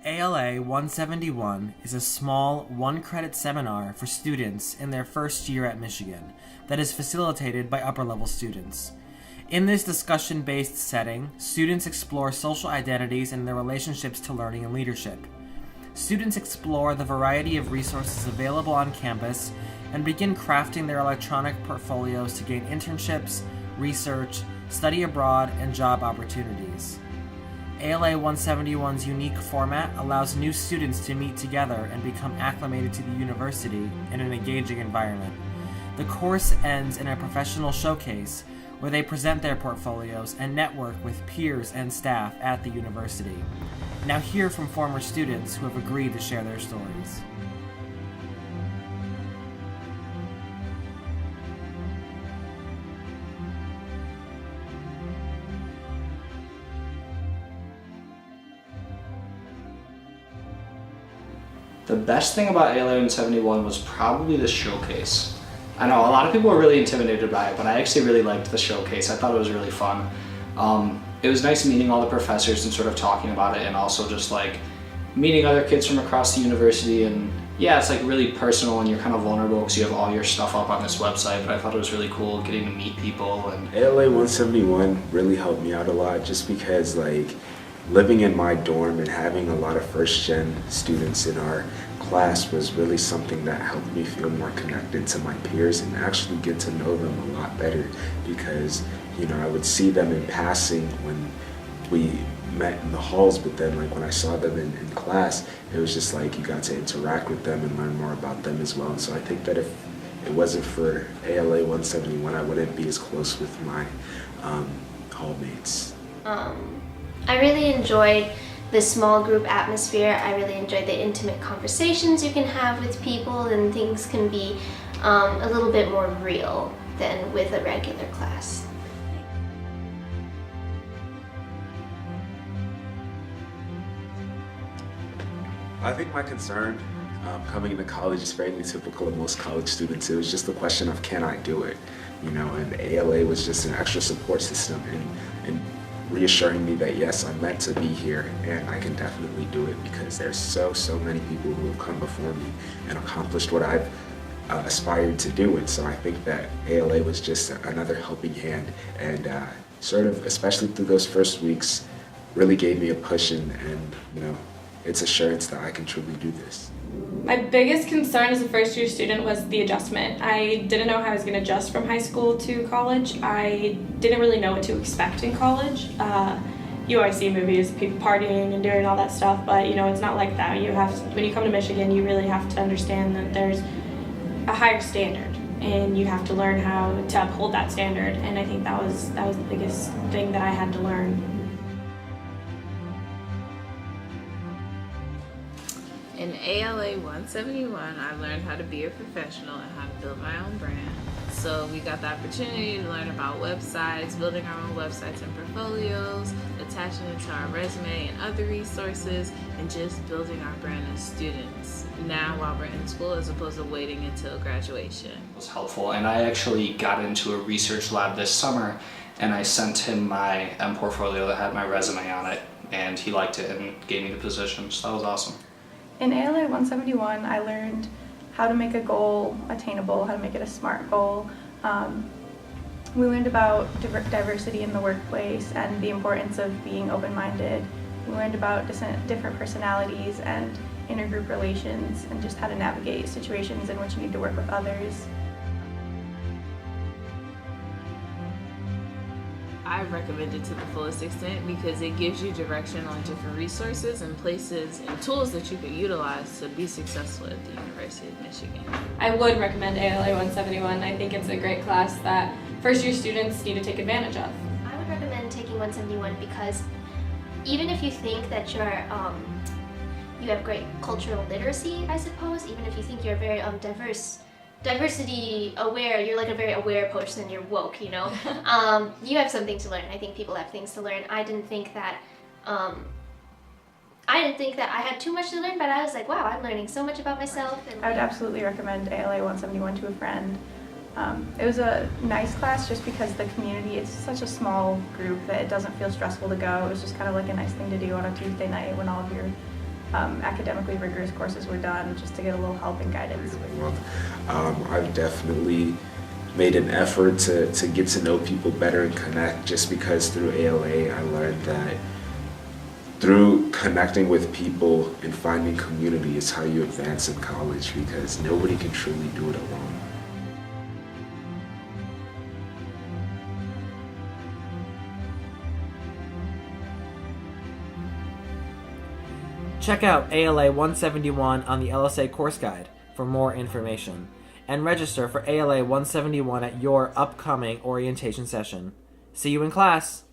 ALA 171 is a small, one-credit seminar for students in their first year at Michigan that is facilitated by upper-level students. In this discussion-based setting, students explore social identities and their relationships to learning and leadership. Students explore the variety of resources available on campus and begin crafting their electronic portfolios to gain internships, research, study abroad, and job opportunities. ALA 171's unique format allows new students to meet together and become acclimated to the university in an engaging environment. The course ends in a professional showcase where they present their portfolios and network with peers and staff at the university. Now hear from former students who have agreed to share their stories. The best thing about ALA 171 was probably the showcase. I know a lot of people were really intimidated by it, but I actually really liked the showcase. I thought it was really fun. It was nice meeting all the professors and sort of talking about it, and also just like meeting other kids from across the university. And yeah, it's like really personal and you're kind of vulnerable because you have all your stuff up on this website, but I thought it was really cool getting to meet people. And ALA 171 really helped me out a lot just because like living in my dorm and having a lot of first-gen students in our class was really something that helped me feel more connected to my peers and actually get to know them a lot better because, you know, I would see them in passing when we met in the halls, but then like when I saw them in class, it was just like you got to interact with them and learn more about them as well. And so I think that if it wasn't for ALA 171, I wouldn't be as close with my hallmates. I really enjoyed the small group atmosphere. I really enjoyed the intimate conversations you can have with people, and things can be a little bit more real than with a regular class. I think my concern coming into college is fairly typical of most college students. It was just the question of, can I do it? You know, and ALA was just an extra support system and reassuring me that yes, I'm meant to be here and I can definitely do it because there's so many people who have come before me and accomplished what I've aspired to do. And so I think that ALA was just another helping hand and sort of, especially through those first weeks, really gave me a push and you know, it's assurance that I can truly do this. My biggest concern as a first year student was the adjustment. I didn't know how I was going to adjust from high school to college. I didn't really know what to expect in college. You always see movies, people partying and doing all that stuff, but you know, it's not like that. When you come to Michigan, you really have to understand that there's a higher standard and you have to learn how to uphold that standard. And I think that was the biggest thing that I had to learn. In ALA 171, I learned how to be a professional and how to build my own brand. So we got the opportunity to learn about websites, building our own websites and portfolios, attaching it to our resume and other resources, and just building our brand as students. Now while we're in school as opposed to waiting until graduation. It was helpful, and I actually got into a research lab this summer and I sent him my portfolio that had my resume on it, and he liked it and gave me the position, so that was awesome. In ALA 171, I learned how to make a goal attainable, how to make it a SMART goal. We learned about diversity in the workplace and the importance of being open-minded. We learned about different personalities and intergroup relations and just how to navigate situations in which you need to work with others. I recommend it to the fullest extent because it gives you direction on different resources and places and tools that you could utilize to be successful at the University of Michigan. I would recommend ALA 171. I think it's a great class that first year students need to take advantage of. I would recommend taking 171 because even if you think that you have great cultural literacy, I suppose, even if you think you're very diversity aware, you're like a very aware person, you're woke, you know, you have something to learn. I think people have things to learn. I didn't think that I had too much to learn, but I was like, wow, I'm learning so much about myself. And I would absolutely recommend ALA 171 to a friend. It was a nice class just because the community, it's such a small group that it doesn't feel stressful to go. It was just kind of like a nice thing to do on a Tuesday night when all of your academically rigorous courses were done, just to get a little help and guidance. Well, I've definitely made an effort to get to know people better and connect, just because through ALA I learned that through connecting with people and finding community is how you advance in college, because nobody can truly do it alone. Check out ALA 171 on the LSA course guide for more information, and register for ALA 171 at your upcoming orientation session. See you in class!